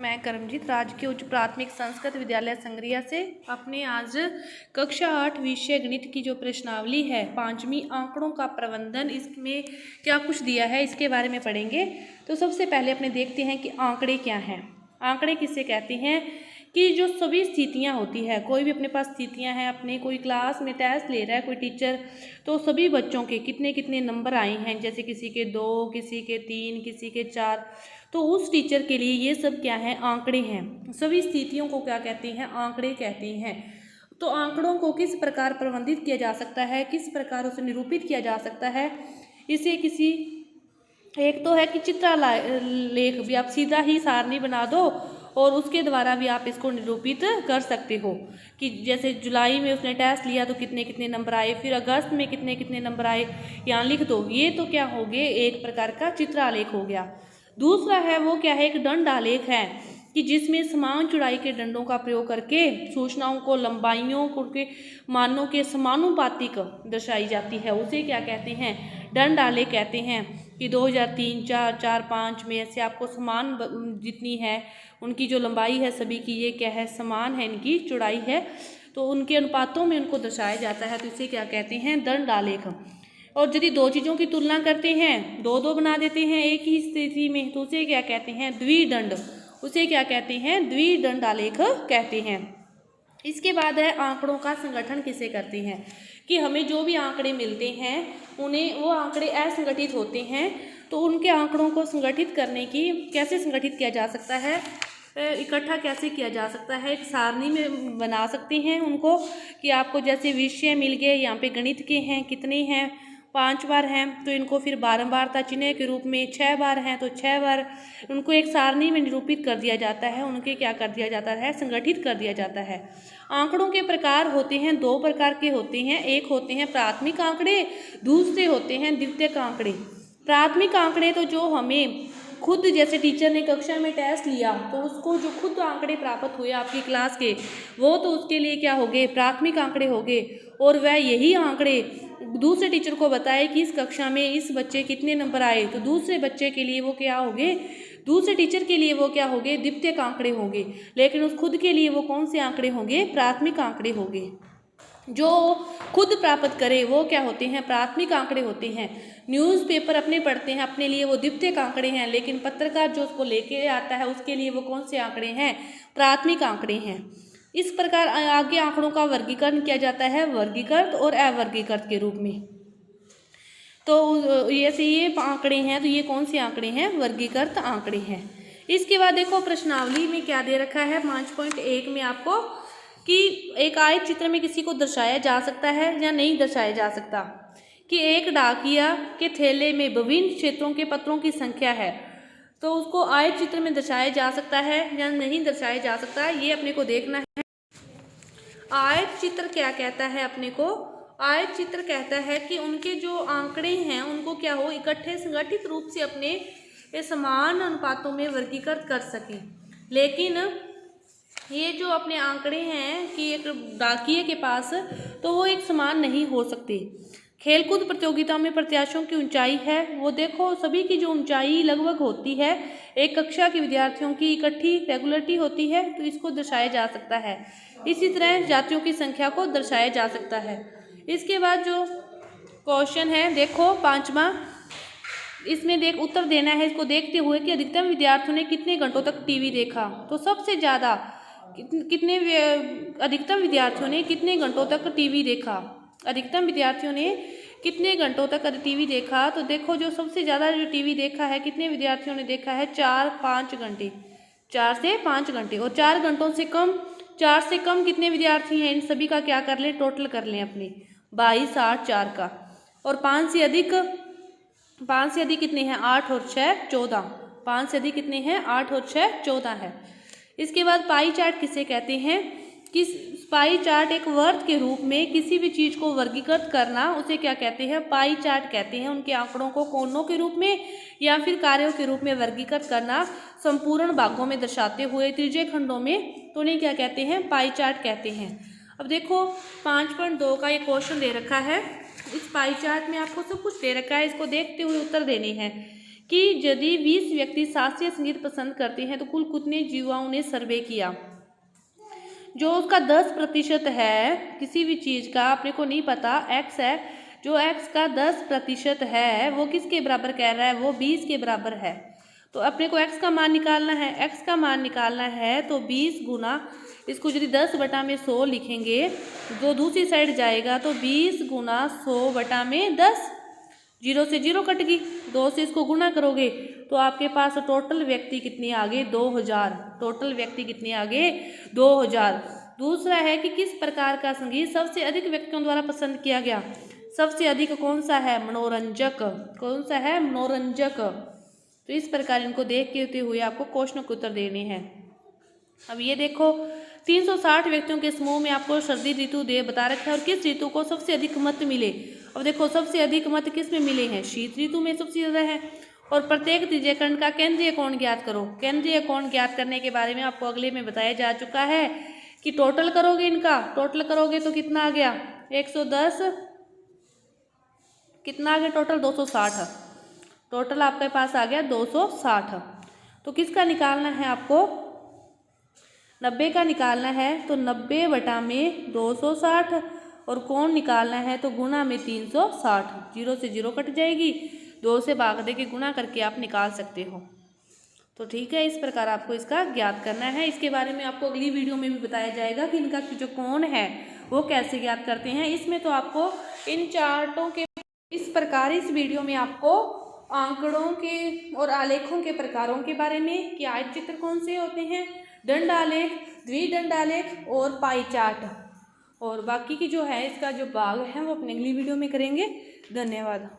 मैं करमजीत राजकीय उच्च प्राथमिक संस्कृत विद्यालय संग्रिया से अपने आज कक्षा 8 विषय गणित की जो प्रश्नावली है पांचवी आंकड़ों का प्रबंधन, इसमें क्या कुछ दिया है इसके बारे में पढ़ेंगे। तो सबसे पहले अपने देखते हैं कि आंकड़े क्या हैं। आंकड़े किसे कहते हैं कि जो सभी स्थितियां होती है, कोई भी अपने पास स्थितियां हैं, अपने कोई क्लास में टेस्ट ले रहा है कोई टीचर, तो सभी बच्चों के कितने कितने नंबर आए हैं, जैसे किसी के 2, किसी के 3, किसी के 4, तो उस टीचर के लिए ये सब क्या है, आंकड़े हैं। सभी स्थितियों को क्या कहते हैं, आंकड़े कहते हैं। तो आंकड़ों को किस प्रकार प्रबंधित किया जा सकता है, किस प्रकार उसे निरूपित किया जा सकता है, इसे किसी एक तो है कि चित्रलेख भी आप सीधा ही सारणी बना दो और उसके द्वारा भी आप इसको निरूपित कर सकते हो कि जैसे जुलाई में उसने टेस्ट लिया तो कितने कितने नंबर आए, फिर अगस्त में कितने कितने नंबर आए, यहाँ लिख दो। ये तो क्या हो गए, एक प्रकार का चित्रालेख हो गया। दूसरा है वो क्या है, एक दंड आलेख है कि जिसमें समान चौड़ाई के डंडों का प्रयोग करके सूचनाओं को लंबाइयों के मानों के समानुपातिक दर्शाई जाती है, उसे क्या कहते हैं, दंड आलेख कहते हैं। कि 2003, 4, 4, 5 में ऐसे आपको समान जितनी है उनकी जो लंबाई है सभी की ये क्या है, समान है, इनकी चौड़ाई है, तो उनके अनुपातों में उनको दर्शाया जाता है, तो इसे क्या कहते हैं, दंड आलेख। और यदि दो चीज़ों की तुलना करते हैं, दो दो बना देते हैं एक ही स्थिति में, तो उसे क्या कहते हैं, द्विदंड। उसे क्या कहते हैं, द्विदंड आलेख कहते हैं। इसके बाद है आंकड़ों का संगठन किसे करते हैं, कि हमें जो भी आंकड़े मिलते हैं उन्हें वो आंकड़े असंगठित होते हैं, तो उनके आंकड़ों को संगठित करने की कैसे संगठित किया जा सकता है, इकट्ठा कैसे किया जा सकता है, एक सारणी में बना सकते हैं उनको कि आपको जैसे विषय मिल गए, यहाँ पे गणित के हैं कितने हैं, 5 बार हैं, तो इनको फिर बारंबारता चिन्ह के रूप में 6 बार हैं तो 6 बार उनको एक सारणी में निरूपित कर दिया जाता है, उनके क्या कर दिया जाता है, संगठित कर दिया जाता है। आंकड़ों के प्रकार होते हैं, 2 प्रकार के होते हैं, एक होते हैं प्राथमिक आंकड़े, दूसरे होते हैं द्वितीयक आंकड़े। प्राथमिक आंकड़े तो जो हमें खुद जैसे टीचर ने कक्षा में टेस्ट लिया तो उसको जो खुद आंकड़े प्राप्त हुए आपकी क्लास के, वो तो उसके लिए क्या हो गए, प्राथमिक आंकड़े हो गए, और वह यही आंकड़े दूसरे टीचर को बताए कि इस कक्षा में इस बच्चे कितने नंबर आए, तो दूसरे बच्चे के लिए वो क्या हो गए, दूसरे टीचर के लिए वो क्या हो गए, द्वितीयक आंकड़े होंगे, लेकिन उस खुद के लिए वो कौन से आंकड़े होंगे, प्राथमिक आंकड़े होंगे। जो खुद प्राप्त करे वो क्या होते हैं, प्राथमिक आंकड़े होते हैं। न्यूज़पेपर अपने पढ़ते हैं, अपने लिए वो द्वितीयक आंकड़े हैं, लेकिन पत्रकार जो उसको लेके आता है उसके लिए वो कौन से आंकड़े हैं, प्राथमिक आंकड़े हैं। इस प्रकार आगे आंकड़ों का वर्गीकरण किया जाता है, वर्गीकृत और अवर्गीकृत के रूप में। तो ये आंकड़े हैं, तो ये कौन से आंकड़े हैं, वर्गीकृत आंकड़े हैं। इसके बाद देखो प्रश्नावली में क्या दे रखा है 5.1 में आपको, कि एक आयत चित्र में किसी को दर्शाया जा सकता है या नहीं दर्शाया जा सकता, कि एक डाकिया के थैले में विभिन्न क्षेत्रों के पत्रों की संख्या है, तो उसको आयत चित्र में दर्शाया जा सकता है या नहीं दर्शाया जा सकता है, ये अपने को देखना है। आयत चित्र क्या कहता है अपने को, आयत चित्र कहता है कि उनके जो आंकड़े हैं उनको क्या हो, इकट्ठे संगठित रूप से अपने समान अनुपातों में वर्गीकृत कर सकें। लेकिन ये जो अपने आंकड़े हैं कि एक डाकिये के पास, तो वो एक समान नहीं हो सकते। खेलकूद प्रतियोगिता में प्रत्याशियों की ऊंचाई है, वो देखो सभी की जो ऊंचाई लगभग होती है एक कक्षा के विद्यार्थियों की इकट्ठी रेगुलरिटी होती है, तो इसको दर्शाया जा सकता है। इसी तरह जातियों की संख्या को दर्शाया जा सकता है। इसके बाद जो क्वेश्चन है देखो 5वां, इसमें देख उत्तर देना है इसको देखते हुए कि अधिकतम विद्यार्थियों ने कितने घंटों तक टीवी देखा, तो सबसे ज़्यादा अधिकतम विद्यार्थियों ने कितने घंटों तक टीवी देखा, अधिकतम विद्यार्थियों ने कितने घंटों तक टीवी देखा, तो देखो जो सबसे ज़्यादा जो टीवी देखा है कितने विद्यार्थियों ने देखा है, 4-5 घंटे, 4 से 5 घंटे। और 4 घंटों से कम, 4 से कम कितने विद्यार्थी हैं, इन सभी का क्या कर लें, टोटल कर लें अपने 22, 8, 4 का। और 5 से अधिक कितने हैं, 8 और 6 14, 5 से अधिक कितने हैं, 8 और 6 14 है। इसके बाद पाई चार्ट किसे कहते हैं, कि पाई चार्ट एक वर्ग के रूप में किसी भी चीज़ को वर्गीकृत करना, उसे क्या कहते हैं, पाई चार्ट कहते हैं। उनके आंकड़ों को कोणों के रूप में या फिर कार्यों के रूप में वर्गीकृत करना, संपूर्ण भागों में दर्शाते हुए त्रिज्यीय खंडों में, तो उन्हें क्या कहते हैं, पाई चार्ट कहते हैं। अब देखो 5.2 का ये क्वेश्चन दे रखा है, इस पाई चार्ट में आपको सब कुछ दे रखा है, इसको देखते हुए उत्तर देने हैं कि यदि 20 व्यक्ति शास्त्रीय संगीत पसंद करते हैं तो कुल कितने युवाओं ने सर्वे किया। जो उसका 10% है किसी भी चीज़ का, अपने को नहीं पता, x है, जो x का 10% है वो किसके बराबर कह रहा है, वो 20 के बराबर है। तो अपने को x का मान निकालना है, x का मान निकालना है तो 20 गुना, इसको यदि 10/100 लिखेंगे, जो दूसरी साइड जाएगा तो 20 गुना 100/10, 0 से 0 कट गई, 2 से इसको गुना करोगे तो आपके पास टोटल व्यक्ति कितने आ गए, 2000। टोटल व्यक्ति कितने आ गए, 2000। दूसरा है कि किस प्रकार का संगीत सबसे अधिक व्यक्तियों द्वारा पसंद किया गया। सबसे अधिक कौन सा है, मनोरंजक। कौन सा है, मनोरंजक। तो इस प्रकार इनको देखते हुए आपको क्वेश्चन के उत्तर देने हैं। अब ये देखो 360 व्यक्तियों के समूह में आपको सर्दी ऋतु दे बता रखा है और किस ऋतु को सबसे अधिक मत मिले। अब देखो सबसे अधिक मत किस में मिले हैं, शीत ऋतु में सबसे ज़्यादा है। और प्रत्येक तृतीय खंड का केंद्रीय कोण ज्ञात करो। केंद्रीय कोण ज्ञात करने के बारे में आपको अगले में बताया जा चुका है कि टोटल करोगे, इनका टोटल करोगे तो कितना आ गया, 110, कितना आ गया टोटल, 260। टोटल आपके पास आ गया 260। तो किसका निकालना है आपको, 90 का निकालना है तो 90/260, और कोण निकालना है तो गुना में 360, 0 से 0 कट जाएगी, 2 से भाग दे के गुना करके आप निकाल सकते हो। तो ठीक है, इस प्रकार आपको इसका ज्ञात करना है। इसके बारे में आपको अगली वीडियो में भी बताया जाएगा कि इनका जो कोण है वो कैसे ज्ञात करते हैं। इसमें तो आपको इन चार्टों के इस प्रकार इस वीडियो में आपको आंकड़ों के और आलेखों के प्रकारों के बारे में, कि आयत चित्र कौन से होते हैं, दंड आलेख, द्विदंड आलेख और पाई चार्ट, और बाकी की जो है इसका जो भाग है वो अपने अगली वीडियो में करेंगे। धन्यवाद।